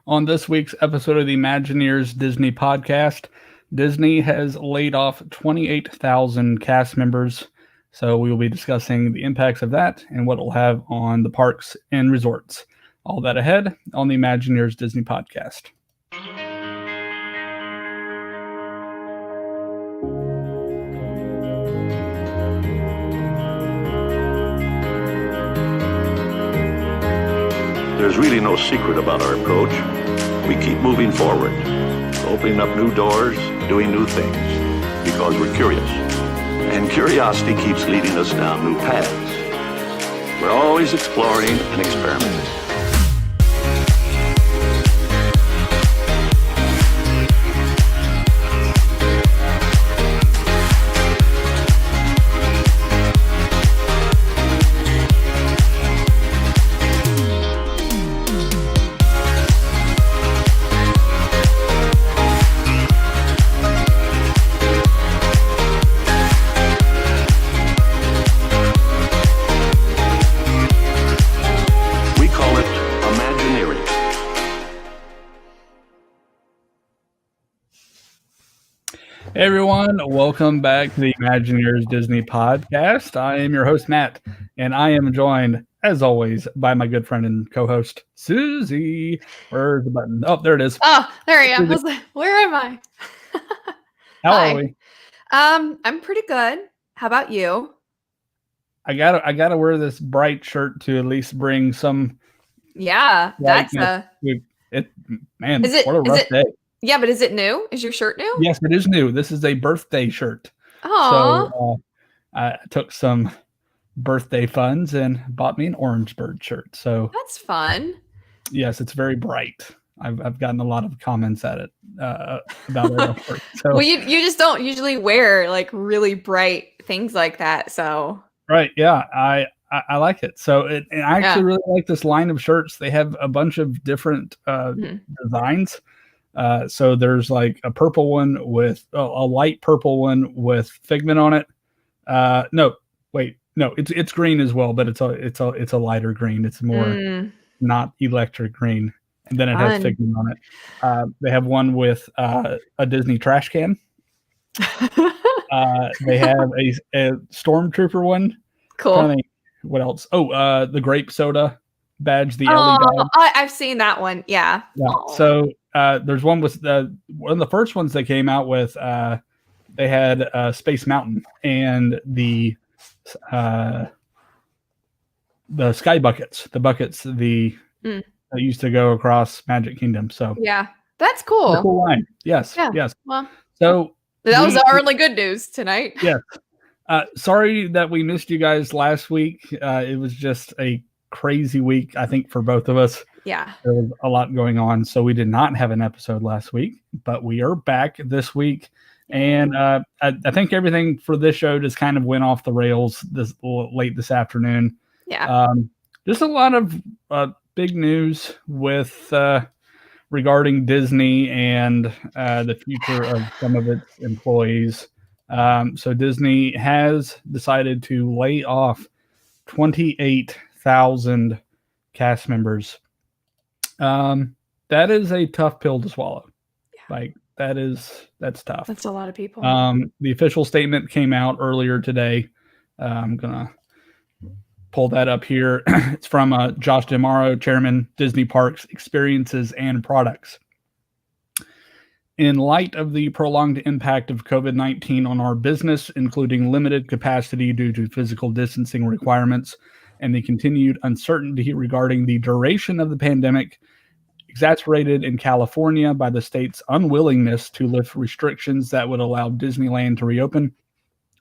On this week's episode of the Imagineers Disney podcast, Disney has laid off 28,000 cast members. So we will be discussing the impacts of that and what it will have on the parks and resorts. All that ahead on the Imagineers Disney podcast. There's really no secret about our approach. We keep moving forward, opening up new doors, doing new things, because we're curious. And curiosity keeps leading us down new paths. We're always exploring and experimenting. Hey everyone, welcome back to the Imagineers Disney podcast. I am your host, Matt, and I am joined, as always, by my good friend and co-host, Susie. Where's the button? Oh, there it is. Oh, there I am. I was like, where am I? How Hi. are we? I'm pretty good. How about you? I gotta wear this bright shirt to at least bring some. Yeah, that's Man, Is it- what a is rough it- day. Yeah, but is it new? Is your shirt new? Yes, it is new. This is a birthday shirt. Aw. So I took some birthday funds and bought me an Orange Bird shirt. So That's fun. yes, it's very bright. I've gotten a lot of comments at it about it. So Well, you just don't usually wear like really bright things like that. So right, yeah, I like it. So and I actually really like this line of shirts. They have a bunch of different designs. So there's like a purple one with a light purple one with Figment on it. No, it's green as well, but it's a lighter green. It's more not electric green, and then it has Figment on it. They have one with a Disney trash can. They have a Stormtrooper one. cool. What else? Oh, the grape soda badge, the Ellie badge. I've seen that one. Yeah. Yeah. Aw. So there's one with one of the first ones they came out with. They had Space Mountain and the sky buckets, that used to go across Magic Kingdom. So Yeah, that's a cool. cool line. Yes. Yeah. Yes. Well, So that was our only good news tonight. yeah. Sorry that we missed you guys last week. It was just a crazy week, I think, for both of us. Yeah. There was a lot going on, so we did not have an episode last week, but we are back this week. And I think everything for this show just kind of went off the rails late this afternoon. Yeah. Just a lot of big news with regarding Disney and the future of some of its employees. So Disney has decided to lay off 28,000 cast members. That is a tough pill to swallow. Yeah. Like that's tough. That's a lot of people. The official statement came out earlier today. I'm gonna pull that up here. It's from Josh DeMauro, Chairman, Disney Parks Experiences and Products. In light of the prolonged impact of COVID-19 on our business, including limited capacity due to physical distancing requirements and the continued uncertainty regarding the duration of the pandemic, exacerbated in California by the state's unwillingness to lift restrictions that would allow Disneyland to reopen,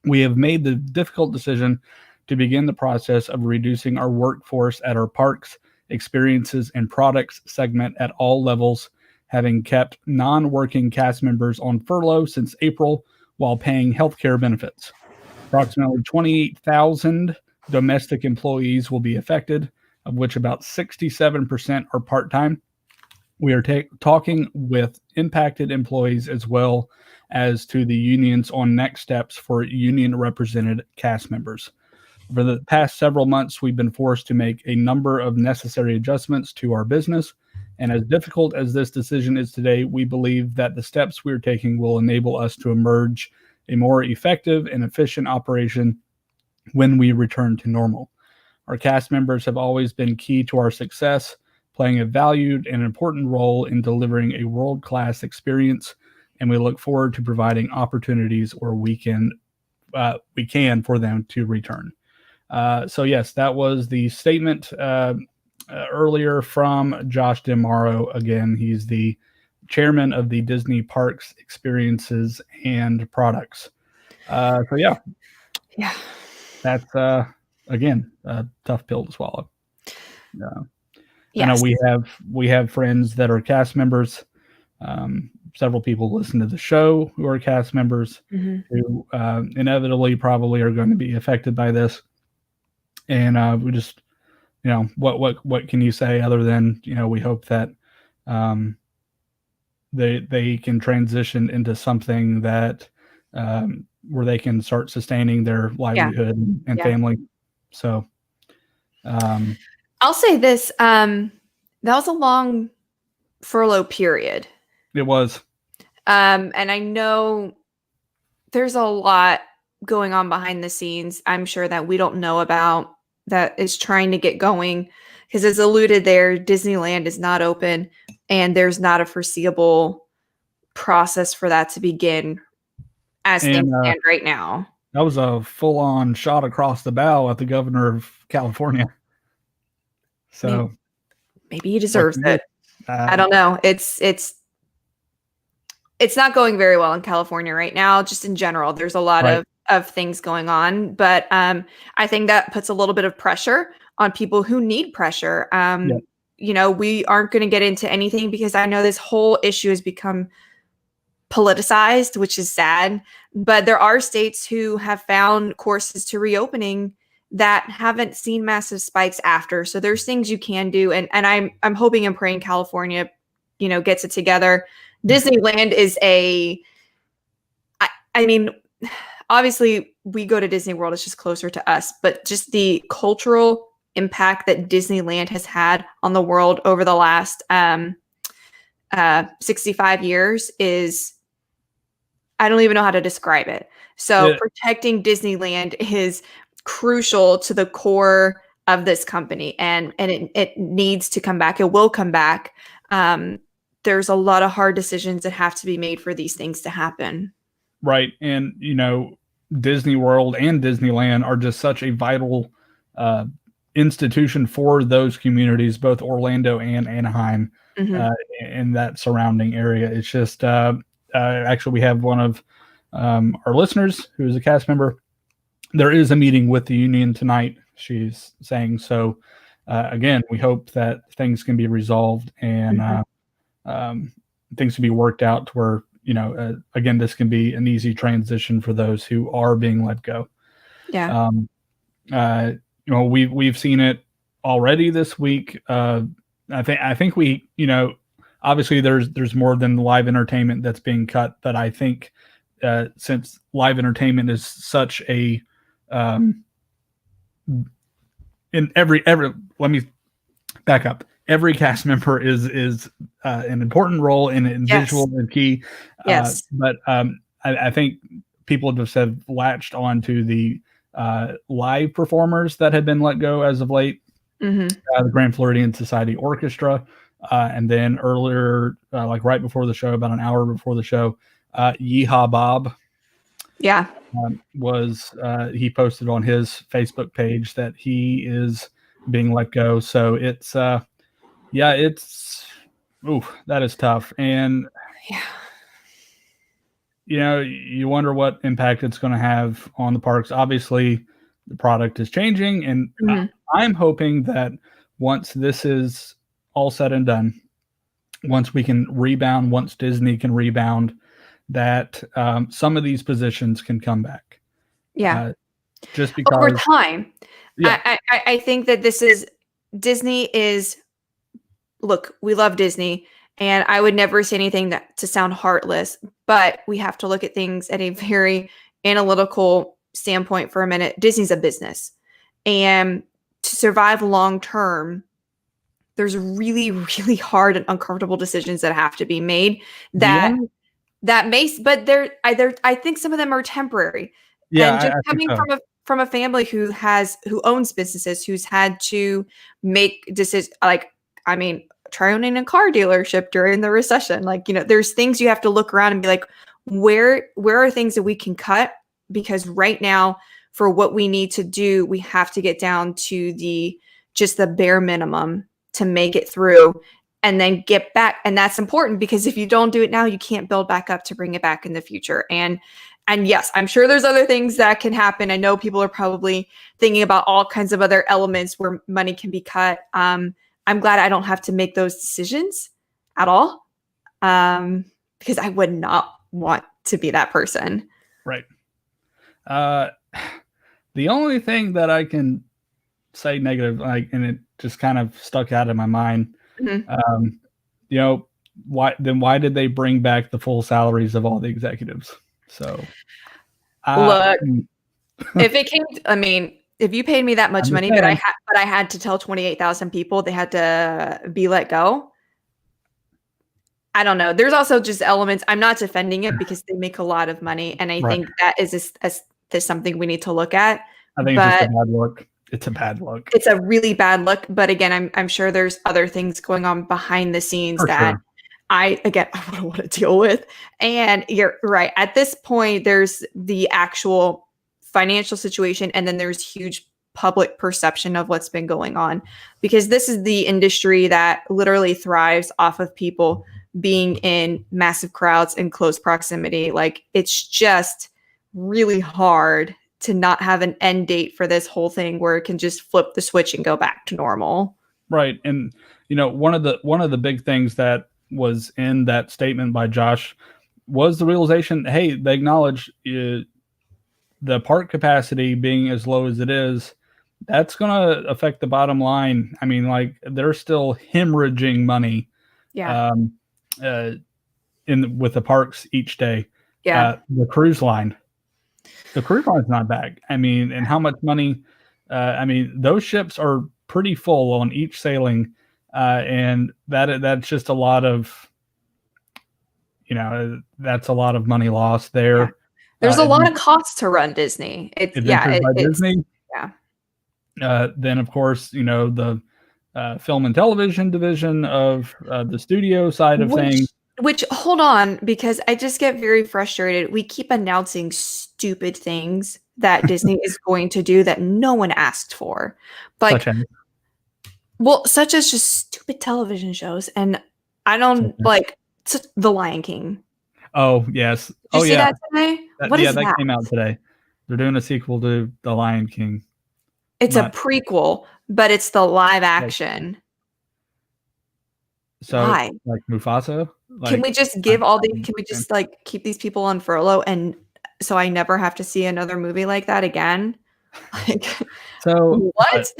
we have made the difficult decision to begin the process of reducing our workforce at our parks, experiences, and products segment at all levels, having kept non-working cast members on furlough since April while paying healthcare benefits. Approximately 28,000 domestic employees will be affected, of which about 67% are part-time. We are talking with impacted employees as well as to the unions on next steps for union-represented cast members. For the past several months, we've been forced to make a number of necessary adjustments to our business, And as difficult as this decision is today, we believe that the steps we're taking will enable us to emerge a more effective and efficient operation when we return to normal. Our cast members have always been key to our success, playing a valued and important role in delivering a world-class experience, and we look forward to providing opportunities where we can for them to return. So yes, that was the statement earlier from Josh DeMauro. Again, he's the chairman of the Disney Parks Experiences and Products. So yeah, that's again a tough pill to swallow. I know we have friends that are cast members. Several people listen to the show who are cast members who inevitably probably are going to be affected by this. And we just, what can you say other than, we hope that they can transition into something that where they can start sustaining their livelihood and family. So I'll say this, that was a long furlough period. It was. And I know there's a lot going on behind the scenes, I'm sure, that we don't know about, that is trying to get going. Because as alluded there, Disneyland is not open, and there's not a foreseeable process for that to begin as things stand right now. That was a full-on shot across the bow at the governor of California. So maybe he deserves it. I don't know. It's not going very well in California right now. Just in general, there's a lot of things going on, but I think that puts a little bit of pressure on people who need pressure. We aren't going to get into anything because I know this whole issue has become politicized, which is sad. But there are states who have found courses to reopening that haven't seen massive spikes after. So there's things you can do, and I'm hoping and praying California, gets it together. Disneyland is I mean, obviously we go to Disney World, it's just closer to us, but just the cultural impact that Disneyland has had on the world over the last 65 years is, I don't even know how to describe it. So protecting Disneyland is crucial to the core of this company, and it needs to come back. It will come back. There's a lot of hard decisions that have to be made for these things to happen. Right. And, Disney World and Disneyland are just such a vital institution for those communities, both Orlando and Anaheim, in that surrounding area. It's just, actually, we have one of our listeners who is a cast member. There is a meeting with the union tonight, she's saying. So, again, we hope that things can be resolved and things can be worked out to where, again, this can be an easy transition for those who are being let go. Yeah. We've seen it already this week. I think we, obviously there's more than live entertainment that's being cut, but I think since live entertainment is such a in every let me back up. Every cast member is an important role in visual and key. Yes. But I think people just have latched on to the live performers that have been let go as of late. The Grand Floridian Society Orchestra. And then earlier, like right before the show, about an hour before the show, Yeehaw Bob. Yeah. He posted on his Facebook page that he is being let go. So it's, that is tough. And, you wonder what impact it's going to have on the parks. Obviously, the product is changing. And I'm hoping that once this is all said and done, once we can rebound, once Disney can rebound, that some of these positions can come back. Just because over time. I think that Disney is, look, we love Disney, and I would never say anything to sound heartless, but we have to look at things at a very analytical standpoint for a minute. Disney's a business, and to survive long term, there's really, really hard and uncomfortable decisions that have to be made that but I think some of them are temporary. Yeah, And just I think coming so. from a family who owns businesses, who's had to make decisions, like, I mean, try owning a car dealership during the recession. Like, there's things you have to look around and be like, where are things that we can cut? Because right now, for what we need to do, we have to get down to just the bare minimum to make it through and then get back. And that's important, because if you don't do it now, you can't build back up to bring it back in the future. And yes, I'm sure there's other things that can happen. I know people are probably thinking about all kinds of other elements where money can be cut. I'm glad I don't have to make those decisions at all, because I would not want to be that person. Right. The only thing that I can say negative, and it just kind of stuck out in my mind, why did they bring back the full salaries of all the executives? So, look, if you paid me that much money, but I had to tell 28,000 people they had to be let go, I don't know. There's also just elements. I'm not defending it, because they make a lot of money, and I think that is something we need to look at. I think it's just a bad look. It's a bad look. It's a really bad look. But again, I'm sure there's other things going on behind the scenes that I wouldn't want to deal with. And you're right. At this point, there's the actual financial situation, and then there's huge public perception of what's been going on, because this is the industry that literally thrives off of people being in massive crowds and close proximity. Like, it's just really hard to not have an end date for this whole thing where it can just flip the switch and go back to normal. Right. And one of the big things that was in that statement by Josh was the realization, hey, they acknowledge the park capacity being as low as it is, that's going to affect the bottom line. I mean, like, they're still hemorrhaging money with the parks each day. The cruise line's not back. I mean, and how much money? Those ships are pretty full on each sailing, and that's just a lot of, that's a then, money lost there. Yeah. There's a lot of costs to run Disney. Disney. Then, of course, the film and television division of the studio side of things. Which, hold on, because I just get very frustrated. We keep announcing stupid things that Disney is going to do that no one asked for. Like, such as just stupid television shows. And I don't like The Lion King. Oh, yes. Did you see that today? That came out today. They're doing a sequel to The Lion King. It's a prequel, but it's the live action. So, why? Like Mufasa? Can we just keep these people on furlough, and so I never have to see another movie like that again? Like, so what?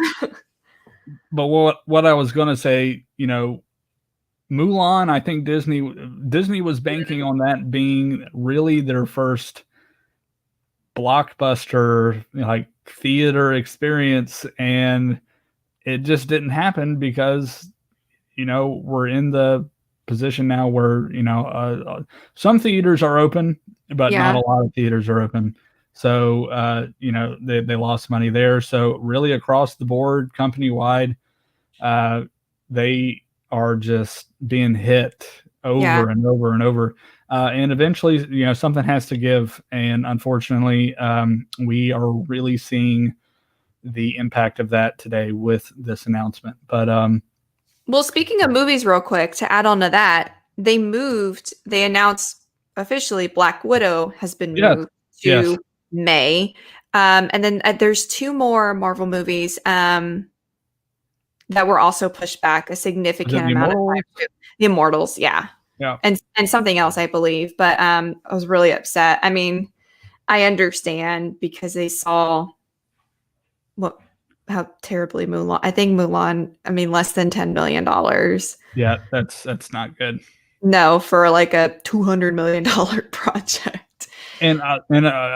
But what I was going to say, Mulan, I think Disney was banking on that being really their first blockbuster, like, theater experience, and it just didn't happen because we're in the position now where some theaters are open, but not a lot of theaters are open. So they lost money there. So really across the board, company wide, they are just being hit over and over and over. And eventually, something has to give. And unfortunately, we are really seeing the impact of that today with this announcement. But well, speaking of movies, real quick, to add on to that, they announced officially Black Widow has been moved to May. And then there's 2 more Marvel movies that were also pushed back a significant amount of time. The Immortals, yeah. And something else, I believe. But I was really upset. I mean, I understand, because they saw how terribly Mulan. I think Mulan, less than $10 million. Yeah, that's not good. No, for like a $200 million project. And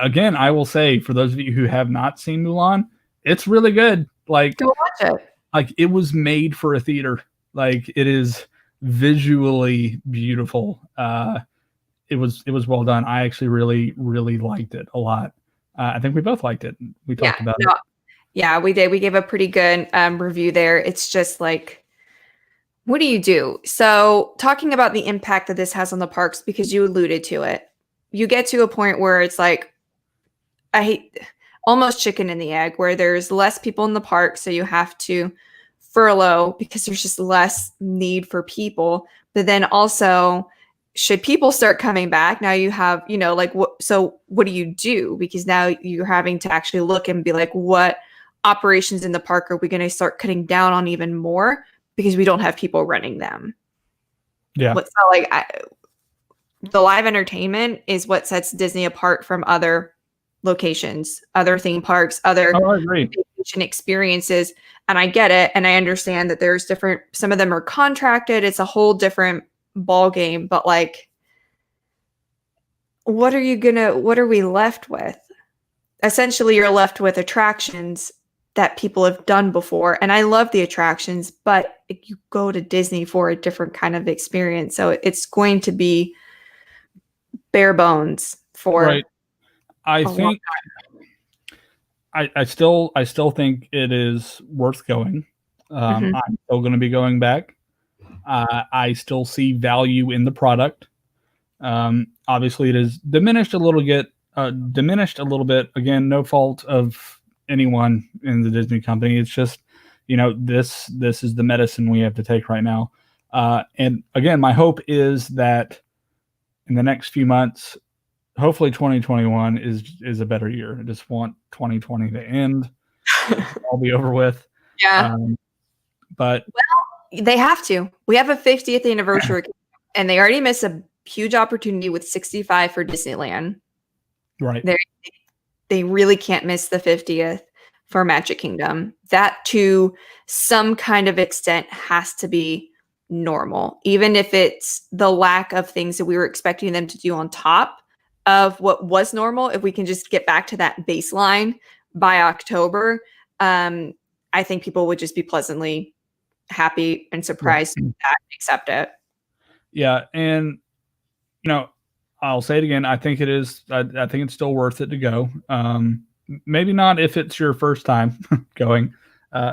again, I will say, for those of you who have not seen Mulan, it's really good. Like, go watch it. Like, it was made for a theater. Like, it is visually beautiful. It was well done. I actually really liked it a lot. I think we both liked it. We talked about it. Yeah, we did. We gave a pretty good review there. It's just like, what do you do? So, talking about the impact that this has on the parks, because you alluded to it, you get to a point where it's like, I hate almost chicken and the egg, where there's less people in the park, so you have to furlough because there's just less need for people. But then also, should people start coming back, now you have, like, what do you do? Because now you're having to actually look and be like, what operations in the park are we going to start cutting down on even more because we don't have people running them? Yeah. So like, the live entertainment is what sets Disney apart from other locations, other theme parks, other vacation experiences. And I get it. And I understand that there's different, some of them are contracted. It's a whole different ball game, but like, what are we left with? Essentially, you're left with attractions that people have done before. And I love the attractions, but you go to Disney for a different kind of experience. So it's going to be bare bones for right. I think I still think it is worth going. I'm still going to be going back. I still see value in the product. Obviously, it is diminished a little bit. Again, no fault of anyone in the Disney company. It's just, this is the medicine we have to take right now. And again, my hope is that in the next few months, hopefully 2021 is a better year. I just want 2020 to end. I'll be over with. Yeah. But they have to. We have a 50th anniversary, and they already missed a huge opportunity with 65 for Disneyland. Right. They really can't miss the 50th for Magic Kingdom. That, to some kind of extent, has to be normal, even if it's the lack of things that we were expecting them to do on top of what was normal. If we can just get back to that baseline by October, I think people would just be pleasantly happy and surprised with that and accept it. Yeah. And, I'll say it again. I think it is. I think it's still worth it to go. Maybe not if it's your first time going.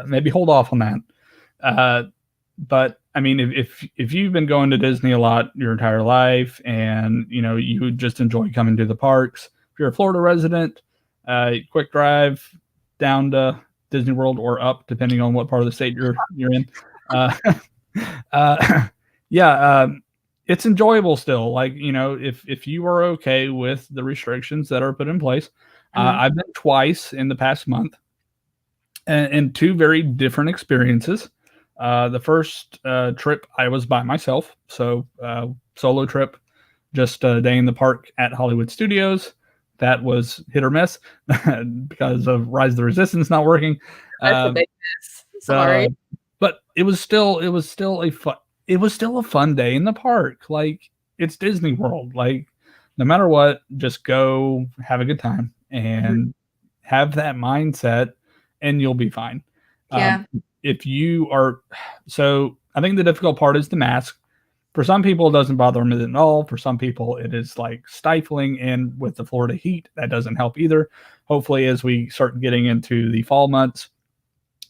Maybe hold off on that. But I mean, if you've been going to Disney a lot your entire life, and you just enjoy coming to the parks, if you're a Florida resident, quick drive down to Disney World or up, depending on what part of the state you're in. It's enjoyable still. Like, if you are okay with the restrictions that are put in place. I've been twice in the past month, and two very different experiences. The first trip, I was by myself, so solo trip, just a day in the park at Hollywood Studios. That was hit or miss because of Rise of the Resistance not working. That's a big miss. Sorry, but it was still a fun day in the park. Like, it's Disney World. Like, no matter what, just go have a good time and have that mindset, and you'll be fine. Yeah. If you are, so I think the difficult part is the mask. For some people, it doesn't bother them at all. For some people, it is like stifling. And with the Florida heat, that doesn't help either. Hopefully, as we start getting into the fall months,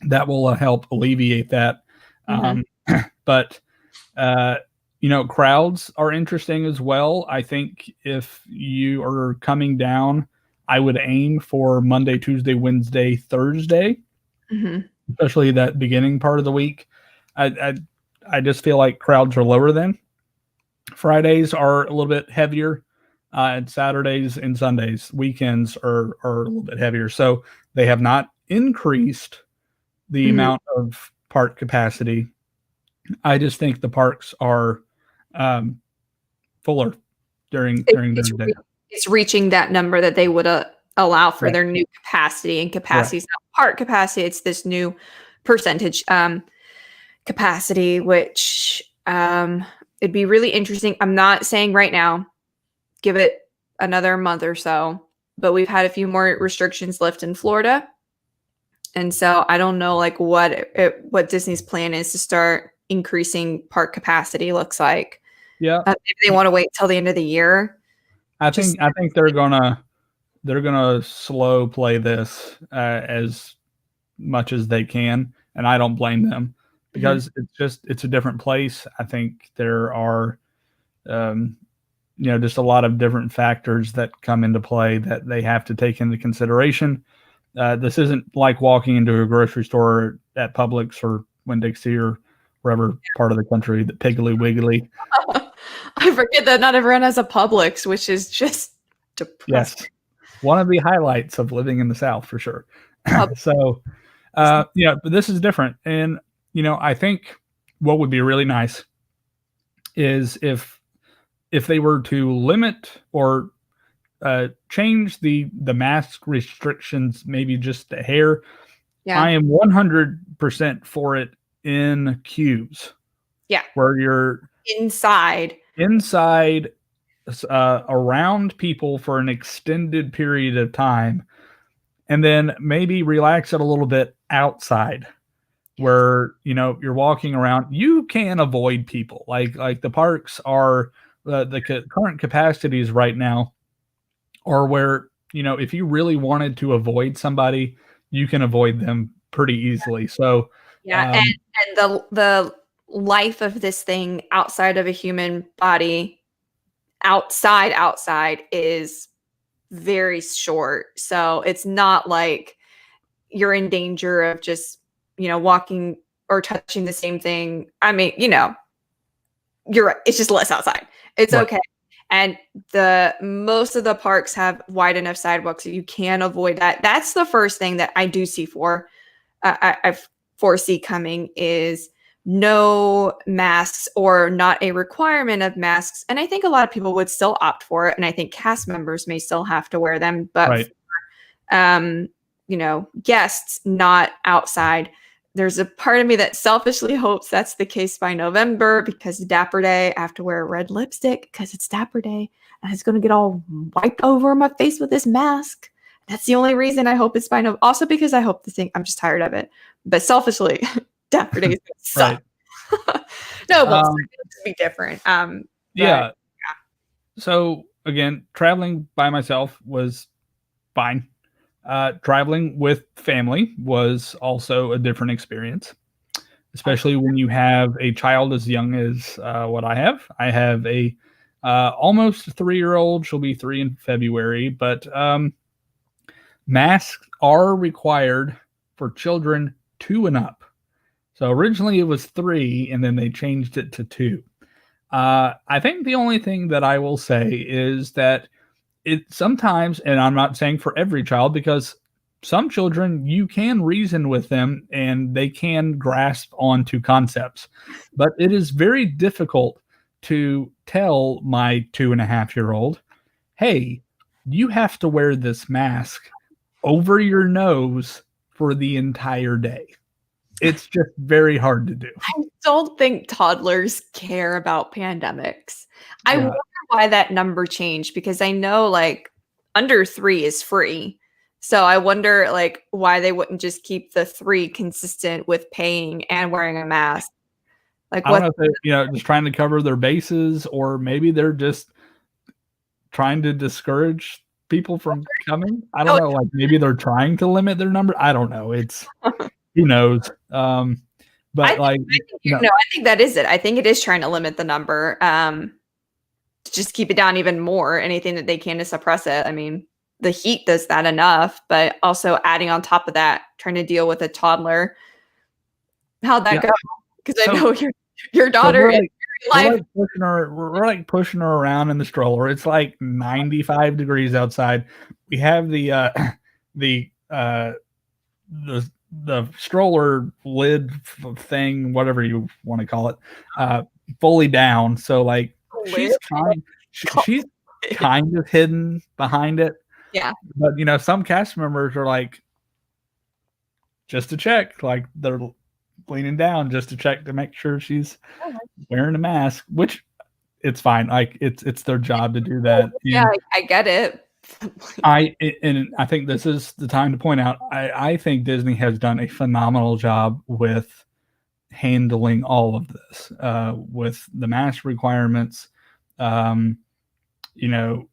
that will help alleviate that. But crowds are interesting as well. I think if you are coming down, I would aim for Monday, Tuesday, Wednesday, Thursday, especially that beginning part of the week. I just feel like crowds are lower then. Fridays are a little bit heavier, and Saturdays and Sundays, weekends are a little bit heavier. So they have not increased the amount of park capacity. I just think the parks are fuller during their day. It's reaching that number that they would allow for their new capacity, and capacity is not park capacity. It's this new percentage capacity, which it'd be really interesting. I'm not saying right now, give it another month or so, but we've had a few more restrictions lift in Florida. And so I don't know like what Disney's plan is to start increasing park capacity looks like. Yeah. Maybe they want to wait till the end of the year. I think they're gonna slow play this as much as they can, and I don't blame them because it's a different place. I think there are just a lot of different factors that come into play that they have to take into consideration. This isn't like walking into a grocery store at Publix or Winn-Dixie or wherever part of the country, the Piggly Wiggly. I forget that not everyone has a Publix, which is just depressing. Yes. One of the highlights of living in the South for sure. So, but this is different. And, I think what would be really nice is if they were to limit or change the mask restrictions, maybe just a hair. Yeah. I am 100% for it in queues. Yeah. Where you're inside around people for an extended period of time, and then maybe relax it a little bit outside where, you're walking around. You can avoid people like the parks are the current capacities right now are where, if you really wanted to avoid somebody, you can avoid them pretty easily. So and the life of this thing outside of a human body, outside is very short. So it's not like you're in danger of just, walking or touching the same thing. I mean, you're right. It's just less outside. It's right. Okay. And most of the parks have wide enough sidewalks so you can avoid that. That's the first thing that I do see I foresee coming is no masks or not a requirement of masks. And I think a lot of people would still opt for it. And I think cast members may still have to wear them, but right. Guests not outside. There's a part of me that selfishly hopes that's the case by November because Dapper Day, I have to wear red lipstick because it's Dapper Day and it's going to get all wiped over my face with this mask. That's the only reason I hope it's by November. Also because I hope I'm just tired of it. But selfishly, Dapper Day is going to suck. Right. No, but it's be different. Yeah. So again, traveling by myself was fine. Traveling with family was also a different experience, especially when you have a child as young as what I have. I have a almost 3-year-old. She'll be 3 in February, but masks are required for children 2 and up. So originally it was 3, and then they changed it to 2. I think the only thing that I will say is that it sometimes, and I'm not saying for every child, because some children, you can reason with them and they can grasp onto concepts, but it is very difficult to tell my 2.5-year-old, hey, you have to wear this mask over your nose for the entire day. It's just very hard to do. I don't think toddlers care about pandemics. I wonder why that number changed, because I know like under 3 is free. So I wonder like why they wouldn't just keep the 3 consistent with paying and wearing a mask. Like, I don't know if they're, just trying to cover their bases, or maybe they're just trying to discourage people from coming. I don't know. Like maybe they're trying to limit their number. I don't know. It's who knows. But I think that is it. I think it is trying to limit the number. Just keep it down even more. Anything that they can to suppress it. I mean, the heat does that enough, but also adding on top of that, trying to deal with a toddler. How'd that go? Because I know your daughter is we're like pushing her around in the stroller. It's like 95 degrees outside. We have the stroller lid thing, whatever you want to call it, fully down. So like she's kind of hidden behind it. Yeah. But some cast members are like, just to check, like they're leaning down just to check to make sure she's wearing a mask, which it's fine. Like it's their job to do that. Yeah, I get it. I think this is the time to point out, I think Disney has done a phenomenal job with handling all of this with the mask requirements. You know,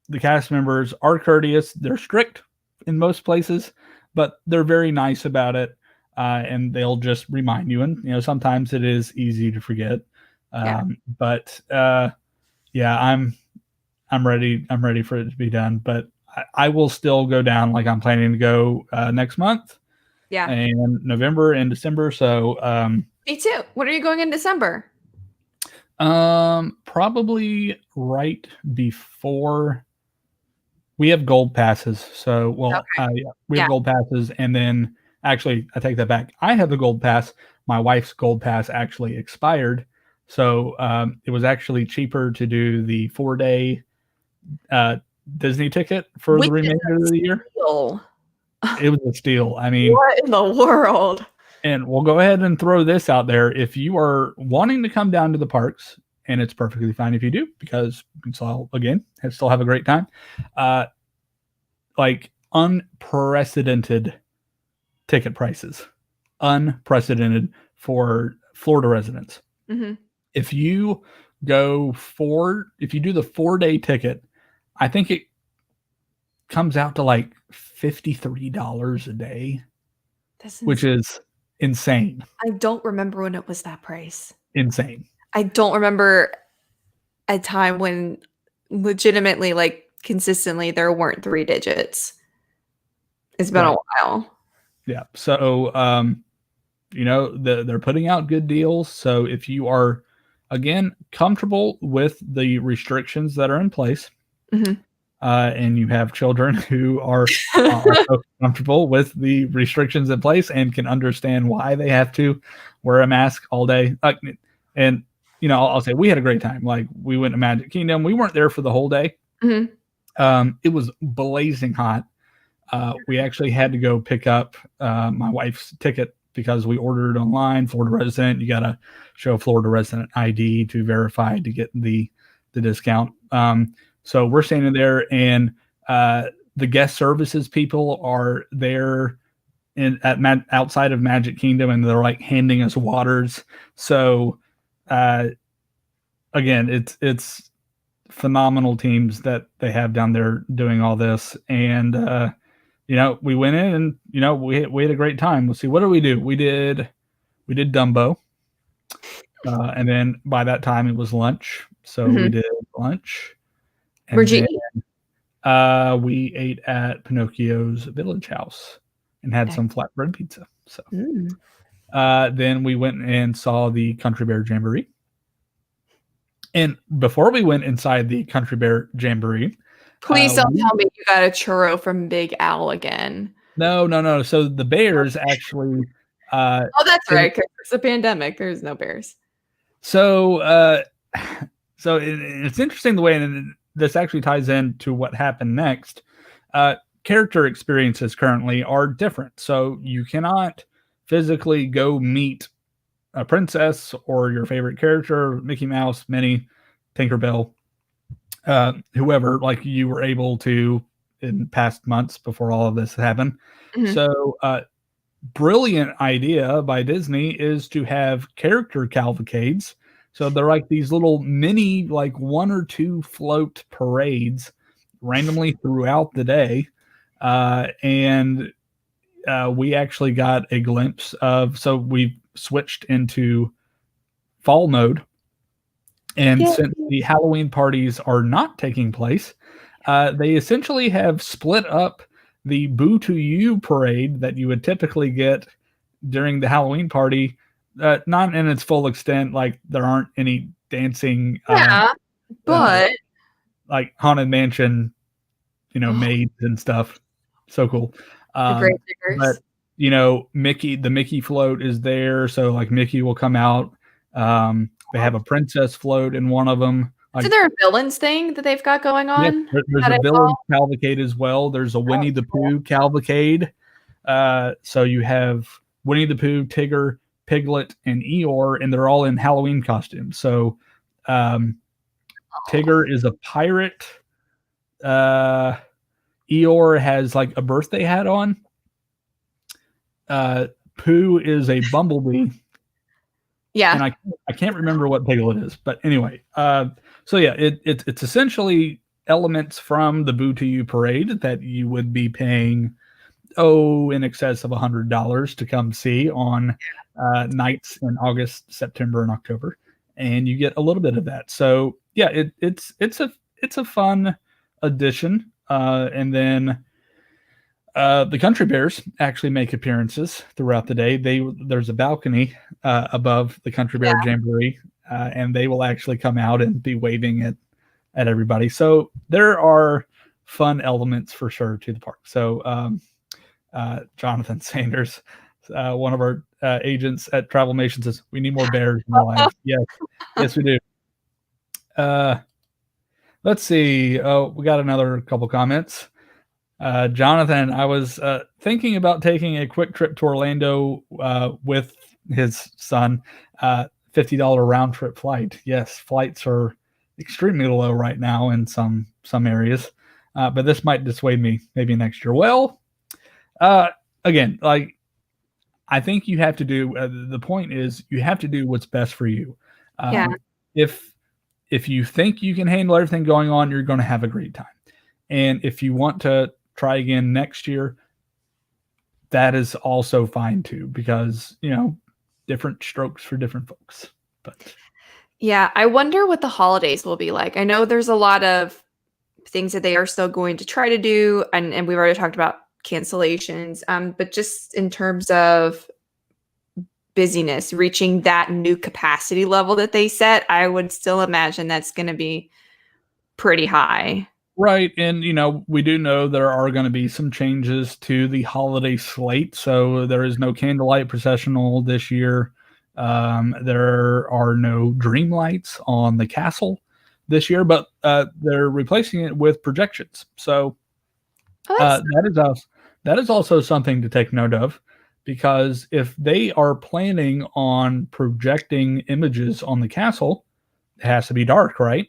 the cast members are courteous. They're strict in most places, but they're very nice about it. And they'll just remind you. And, you know, sometimes it is easy to forget. But yeah, I'm ready. I'm ready for it to be done, but I will still go down. Like I'm planning to go next month. Yeah. And November and December. So me too. When are you going in December? Probably right before we have gold passes. So we have gold passes, and then actually I take that back. I have the gold pass. My wife's gold pass actually expired. So it was actually cheaper to do the 4-day Disney ticket for the remainder of the year. It was a steal. I mean, what in the world? And we'll go ahead and throw this out there. If you are wanting to come down to the parks, and it's perfectly fine if you do, because it's all, again, still have a great time. Like unprecedented ticket prices, unprecedented for Florida residents. Mm-hmm. If you do the 4-day ticket, I think it comes out to like $53 a day, which is insane. I don't remember when it was that price. Insane. I don't remember a time when legitimately, like consistently, there weren't 3 digits. It's been a while. Yeah. So, you know, they're putting out good deals. So if you are, again, comfortable with the restrictions that are in place, and you have children who are also comfortable with the restrictions in place and can understand why they have to wear a mask all day. And, you know, I'll say we had a great time. Like we went to Magic Kingdom. We weren't there for the whole day. It was blazing hot. We actually had to go pick up my wife's ticket because we ordered it online. Florida resident, you got to show Florida resident ID to verify to get the discount. So we're standing there, and the guest services people are there outside of Magic Kingdom, and they're like handing us waters. So again, it's phenomenal teams that they have down there doing all this. And you know, we went in, and you know, we had a great time. Let's see, what did we do? We did Dumbo, and then by that time it was lunch, so we did lunch. Where'd you eat? We ate at Pinocchio's Village House and had some flatbread pizza. So then we went and saw the Country Bear Jamboree. And before we went inside the Country Bear Jamboree, please don't tell me you got a churro from Big Al again. No. So the bears actually. Oh, that's right. Because it's a pandemic. There's no bears. So, it's interesting the way, and this actually ties into what happened next. Character experiences currently are different. So you cannot physically go meet a princess or your favorite character, Mickey Mouse, Minnie, Tinkerbell, whoever, like you were able to in past months before all of this happened. So brilliant idea by Disney is to have character cavalcades. So they're like these little mini, like 1 or 2 float parades randomly throughout the day. And we actually got a glimpse of, so we switched into fall mode. And since the Halloween parties are not taking place, they essentially have split up the Boo to You parade that you would typically get during the Halloween party. Not in its full extent, like there aren't any dancing, but like Haunted Mansion, you know, maids and stuff. So cool. But you know, the Mickey float is there, so like Mickey will come out. They have a princess float in one of them. Like, is there a villains thing that they've got going on? Yeah, there's a villain cavalcade as well. There's a Winnie the Pooh cavalcade. So you have Winnie the Pooh, Tigger, Piglet, and Eeyore, and they're all in Halloween costumes. So Tigger is a pirate. Eeyore has like a birthday hat on. Pooh is a bumblebee. Yeah. And I can't remember what bagel it is, but anyway. So yeah, it's essentially elements from the Boo to You parade that you would be paying in excess of $100 to come see on nights in August, September, and October, and you get a little bit of that. So yeah, it's a fun addition. And then the Country Bears actually make appearances throughout the day. There's a balcony above the Country Bear Jamboree, and they will actually come out and be waving at everybody. So there are fun elements for sure to the park. So Jonathan Sanders, one of our agents at Travelmation, says we need more bears in our lives. Yes, we do. Let's see. Oh, we got another couple comments. Jonathan, I was thinking about taking a quick trip to Orlando with his son. $50 round trip flight. Yes, flights are extremely low right now in some areas, but this might dissuade me maybe next year. Well, again, like I think you have to do. The point is you have to do what's best for you. If you think you can handle everything going on, you're going to have a great time. And if you want to try again next year, that is also fine too, because different strokes for different folks. But yeah, I wonder what the holidays will be like. I know there's a lot of things that they are still going to try to do, and we've already talked about cancellations. But just in terms of busyness, reaching that new capacity level that they set, I would still imagine that's going to be pretty high. Right. And, we do know there are going to be some changes to the holiday slate. So there is no candlelight processional this year. There are no dream lights on the castle this year, but they're replacing it with projections. So that is also something to take note of, because if they are planning on projecting images on the castle, it has to be dark, right?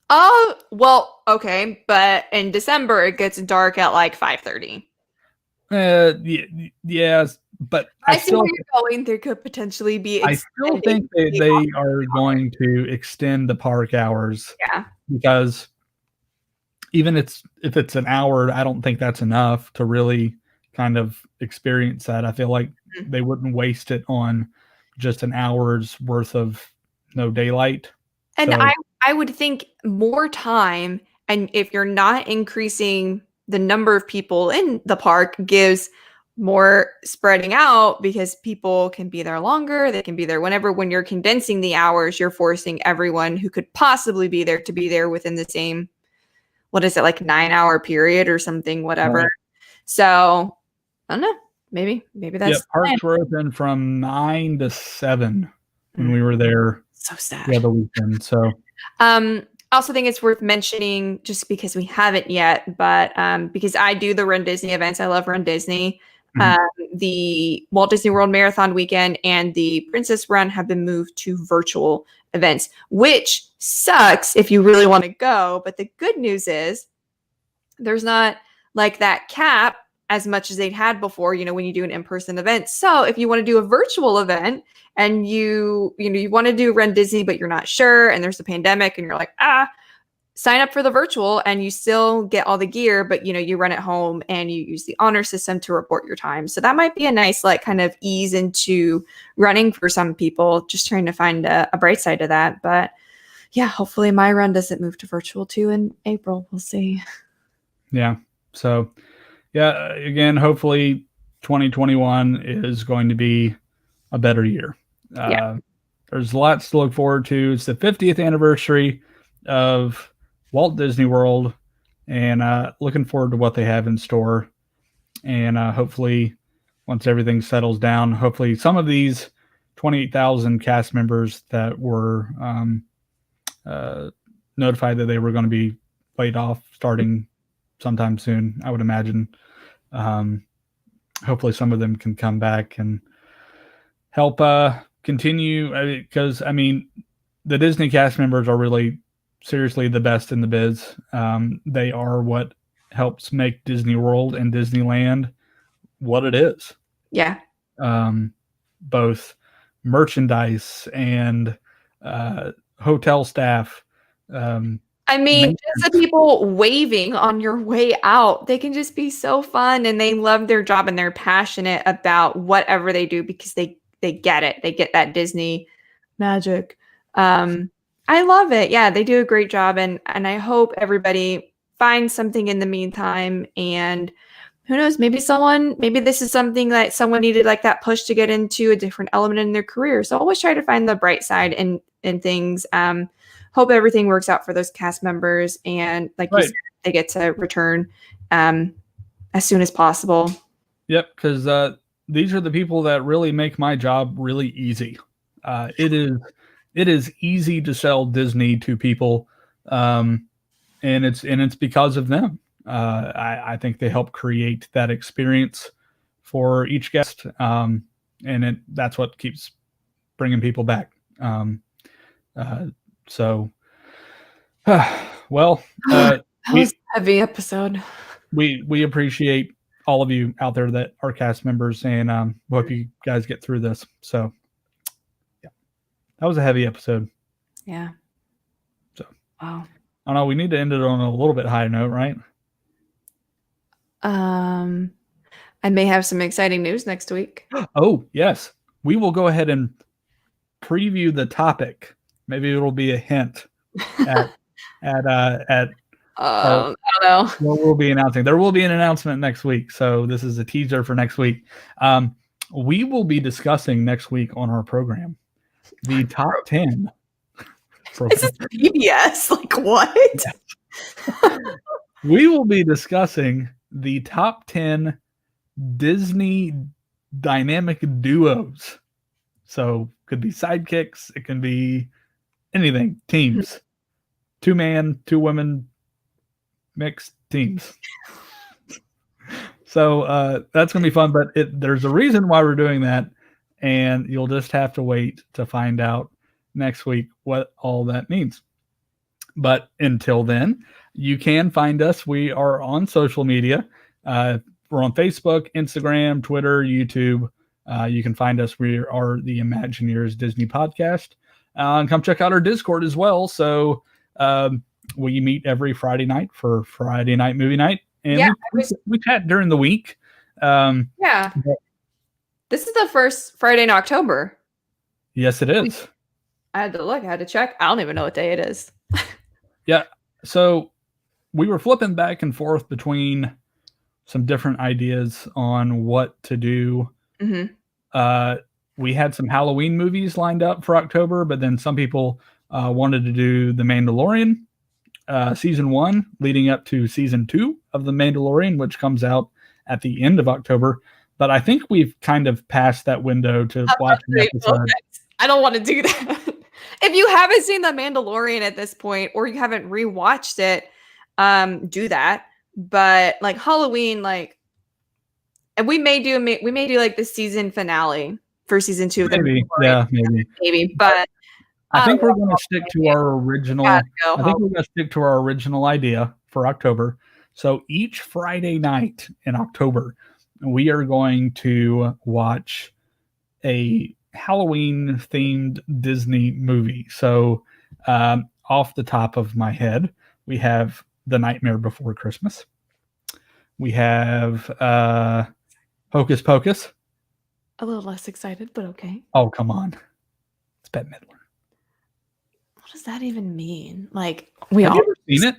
Oh, well, okay, but in December it gets dark at like 5:30. Yes, but I see where you're going. There could potentially be. I still think they are going to extend the park hours. Yeah, because even if it's an hour, I don't think that's enough to really kind of experience that. I feel like they wouldn't waste it on just an hour's worth of no daylight. And I would think more time, and if you're not increasing the number of people in the park, gives more spreading out, because people can be there longer, they can be there whenever. When you're condensing the hours, you're forcing everyone who could possibly be there to be there within the same, what is it, like 9-hour period or something, whatever. Right. So I don't know. Maybe that's parks were open from 9 to 7 when we were there. So sad. The other weekend. So also think it's worth mentioning, just because we haven't yet, but because I do the Run Disney events. I love Run Disney. The Walt Disney World Marathon weekend and the Princess Run have been moved to virtual events, which sucks if you really want to go. But the good news is there's not like that cap as much as they'd had before, when you do an in-person event. So if you want to do a virtual event and you want to do Run Disney, but you're not sure, and there's a pandemic and you're like, sign up for the virtual and you still get all the gear, but you run at home and you use the honor system to report your time. So that might be a nice, like, kind of ease into running for some people, just trying to find a bright side to that. But yeah, hopefully my run doesn't move to virtual too in April. We'll see. Yeah. So yeah, again, hopefully 2021 is going to be a better year. There's lots to look forward to. It's the 50th anniversary of Walt Disney World, and looking forward to what they have in store. And hopefully, once everything settles down, hopefully some of these 28,000 cast members that were notified that they were going to be laid off starting sometime soon, I would imagine. Hopefully some of them can come back and help continue, because the Disney cast members are really seriously the best in the biz. They are what helps make Disney World and Disneyland what it is. Yeah. Both merchandise and hotel staff. I mean, just the people waving on your way out, they can just be so fun, and they love their job and they're passionate about whatever they do because they get it. They get that Disney magic. I love it. Yeah, they do a great job, and I hope everybody finds something in the meantime. And who knows, maybe this is something that someone needed, like that push to get into a different element in their career. So always try to find the bright side in things. Hope everything works out for those cast members, and like you said, they get to return as soon as possible. Yep, because these are the people that really make my job really easy. It is easy to sell Disney to people, and it's because of them. I think they help create that experience for each guest, and that's what keeps bringing people back. So, well, that was a heavy episode. We appreciate all of you out there that are cast members, and hope you guys get through this. So, yeah, that was a heavy episode. Yeah. So, wow. I don't know. We need to end it on a little bit higher note, right? I may have some exciting news next week. Oh, yes. We will go ahead and preview the topic. Maybe it'll be a hint at I don't know. What we'll be announcing. There will be an announcement next week. So this is a teaser for next week. We will be discussing next week on our program the top 10. This is PBS. Like what? We will be discussing the top 10 Disney dynamic duos. So could be sidekicks. It can be anything. Teams. 2-man, 2-women, mixed teams. So that's going to be fun. But there's a reason why we're doing that. And you'll just have to wait to find out next week what all that means. But until then, you can find us. We are on social media. We're on Facebook, Instagram, Twitter, YouTube. You can find us. We are the Imagineers Disney Podcast. And come check out our Discord as well. So we meet every Friday night for Friday night movie night. And we chat during the week. Yeah. This is the first Friday in October. Yes, it is. I had to look. I had to check. I don't even know what day it is. Yeah. So we were flipping back and forth between some different ideas on what to do. Mm-hmm. We had some Halloween movies lined up for October, but then some people wanted to do The Mandalorian season 1 leading up to season 2 of The Mandalorian, which comes out at the end of October. But I think we've kind of passed that window to watch the episode. I don't want to do that. If you haven't seen The Mandalorian at this point, or you haven't rewatched it, do that. But like Halloween, like, and we may do like the season finale for season 2 of the Mandalorian. Maybe. But I think we're going to stick to our original. I think we're going to stick to our original idea for October. So each Friday night in October, we are going to watch a Halloween themed Disney movie. So off the top of my head, we have The Nightmare Before Christmas. We have Hocus Pocus. A little less excited, but okay. Oh, come on. It's Bette Midler. What does that even mean? Like, have you ever seen it?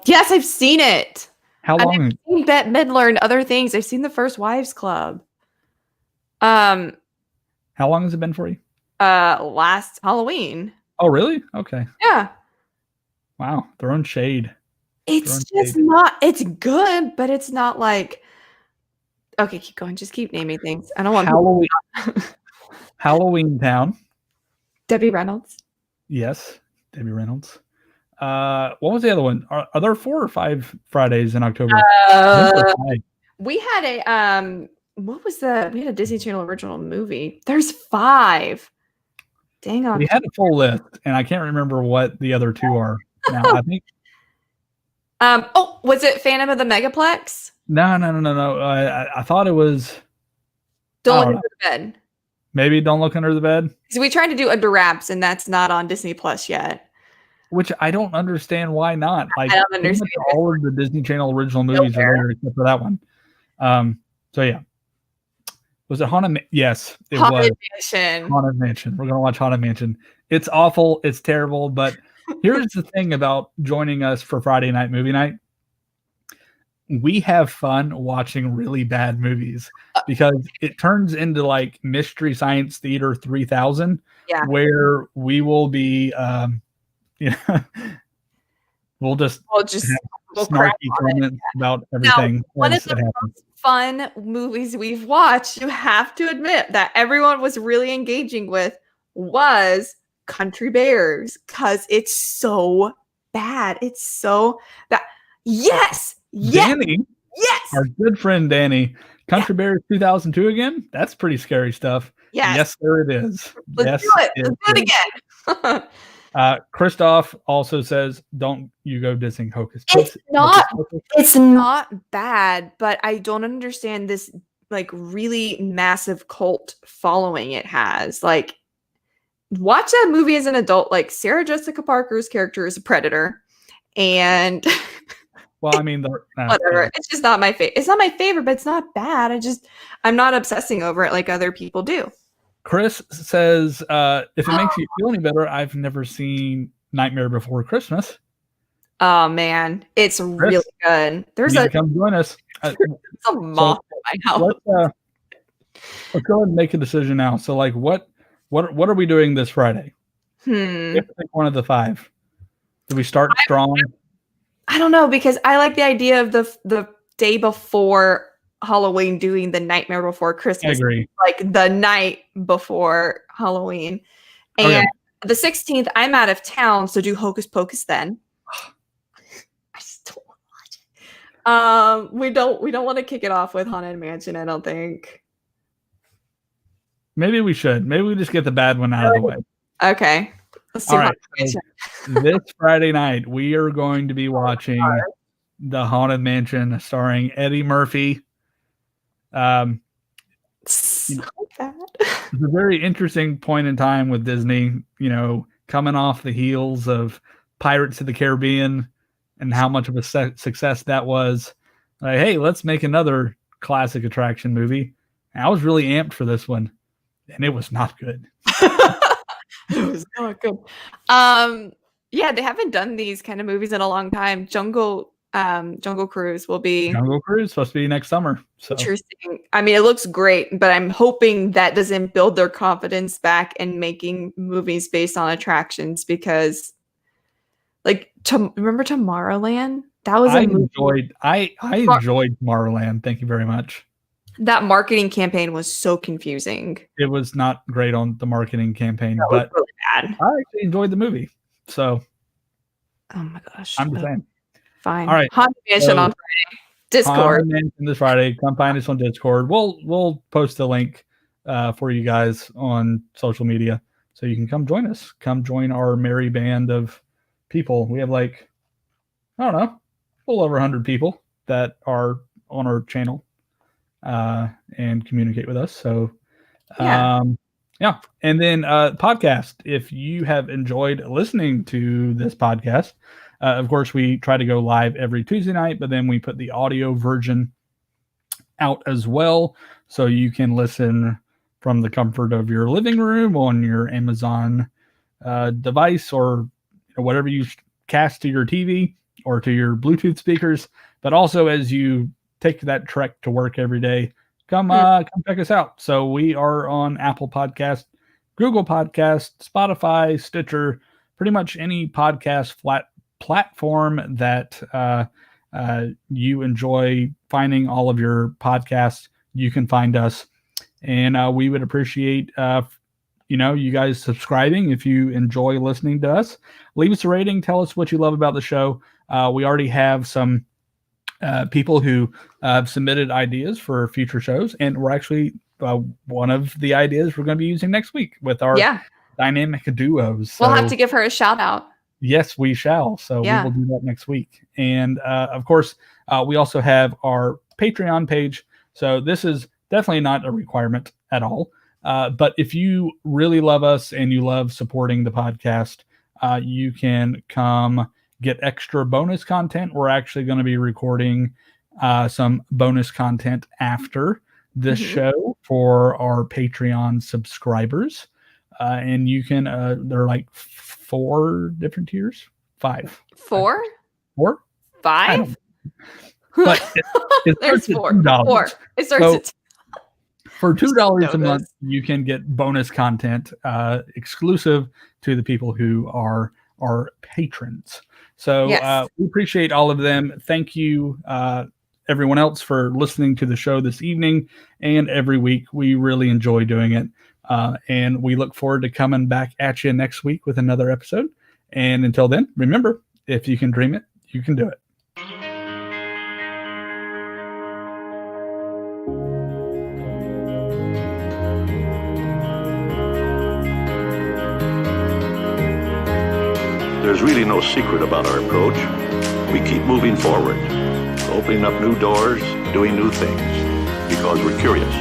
Yes, I've seen it. How long? I've seen Bette Midler and other things. I've seen The First Wives Club. How long has it been for you? Last Halloween. Oh, really? Okay. Yeah. Wow. Throwing shade. It's just not. It's good, but it's not like. Okay, keep going. Just keep naming things. I don't want Halloween. Halloween Town. Debbie Reynolds. Yes, Debbie Reynolds. What was the other one? Are there 4 or 5 Fridays in October? We had a we had a Disney Channel original movie. There's 5. Dang on. We had a full list, and I can't remember what the other 2 are now. I think. Was it Phantom of the Megaplex? No. I thought it was. Don't Look Under the Bed. Maybe don't look under the bed. So we tried to do Under Wraps, and that's not on Disney Plus yet. Which I don't understand why not. Like, I don't understand. All of the Disney Channel original movies are there except for that one. So yeah. Was it Haunted? Yes, it was. Mansion. Haunted Mansion. We're gonna watch Haunted Mansion. It's awful. It's terrible. But here's the thing about joining us for Friday night movie night. We have fun watching really bad movies because it turns into like Mystery Science Theater 3000, where we will be, we'll just snarky comments about everything. Now, one of the most fun movies we've watched, you have to admit that everyone was really engaging with, was Country Bears, because it's so bad. It's so bad. Yes. Danny, our good friend Danny, Country Bears 2002 again. That's pretty scary stuff. Yes, there it is. Let's do it. Let's do it again. Christoph also says, "Don't you go dissing Hocus Pocus." It's not bad, but I don't understand this like really massive cult following it has. Like, watch that movie as an adult. Like, Sarah Jessica Parker's character is a predator, and well, I mean, whatever. It's just not my favorite. It's not my favorite, but it's not bad. I'm not obsessing over it like other people do. Chris says, if it makes you feel any better, I've never seen Nightmare Before Christmas. Oh man, it's Chris, really good. There's come join us. There's a moth in my house. Let's go ahead and make a decision now. So, like, what are we doing this Friday? We have to pick one of the 5. Do we start strong? I don't know, because I like the idea of the day before Halloween doing the Nightmare Before Christmas. I agree. Like the night before Halloween. And the 16th, I'm out of town, so do Hocus Pocus then. I just don't want to watch it. We don't want to kick it off with Haunted Mansion, I don't think. Maybe we should. Maybe we just get the bad one out of the way. Okay. Let's do Haunted Mansion. This Friday night, we are going to be watching the Haunted Mansion starring Eddie Murphy. So bad. It's a very interesting point in time with Disney, coming off the heels of Pirates of the Caribbean and how much of a success that was. Like, hey, let's make another classic attraction movie. And I was really amped for this one, and it was not good. It was not good. Yeah, they haven't done these kind of movies in a long time. Jungle Cruise will be. Jungle Cruise supposed to be next summer. So. Interesting. I mean, it looks great, but I'm hoping that doesn't build their confidence back in making movies based on attractions, because, like, remember Tomorrowland? That was I enjoyed Tomorrowland. Thank you very much. That marketing campaign was so confusing. It was not great on the marketing campaign, but really bad. I actually enjoyed the movie. So, oh my gosh, I'm just saying. Fine. All right. Haunted Mansion on Friday. Discord. Haunted Mansion this Friday. Come find us on Discord. We'll post the link for you guys on social media, so you can come join us. Come join our merry band of people. We have like, I don't know, a little over 100 people that are on our channel and communicate with us. So, yeah. And then podcast. If you have enjoyed listening to this podcast, of course, we try to go live every Tuesday night, but then we put the audio version out as well, so you can listen from the comfort of your living room on your Amazon device, or whatever you cast to your TV or to your Bluetooth speakers. But also, as you take that trek to work every day, come check us out. So we are on Apple Podcast, Google Podcast, Spotify, Stitcher, pretty much any podcast platform that you enjoy finding all of your podcasts. You can find us, and we would appreciate you guys subscribing. If you enjoy listening to us, leave us a rating. Tell us what you love about the show. We already have some people who have submitted ideas for future shows, and we're actually one of the ideas we're going to be using next week with our dynamic duos. So, we'll have to give her a shout out. Yes, we shall. So we will do that next week. And of course, we also have our Patreon page. So this is definitely not a requirement at all, But if you really love us and you love supporting the podcast, you can come get extra bonus content. We're actually going to be recording some bonus content after this show for our Patreon subscribers. And you can, there are like 4 different tiers. 5. 4? 4? 5? But it starts at $2. 4. It starts at for $2 a month, you can get bonus content exclusive to the people who are our patrons. So we appreciate all of them. Thank you, everyone else, for listening to the show this evening and every week. We really enjoy doing it. And we look forward to coming back at you next week with another episode. And until then, remember, if you can dream it, you can do it. There's really no secret about our approach. We keep moving forward, opening up new doors, doing new things, because we're curious.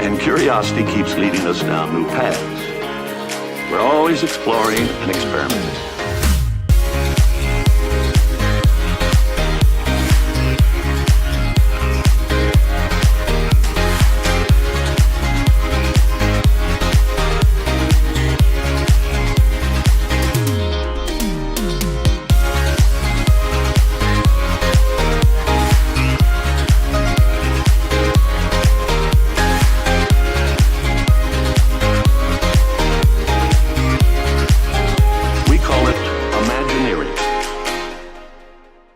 And curiosity keeps leading us down new paths. We're always exploring and experimenting.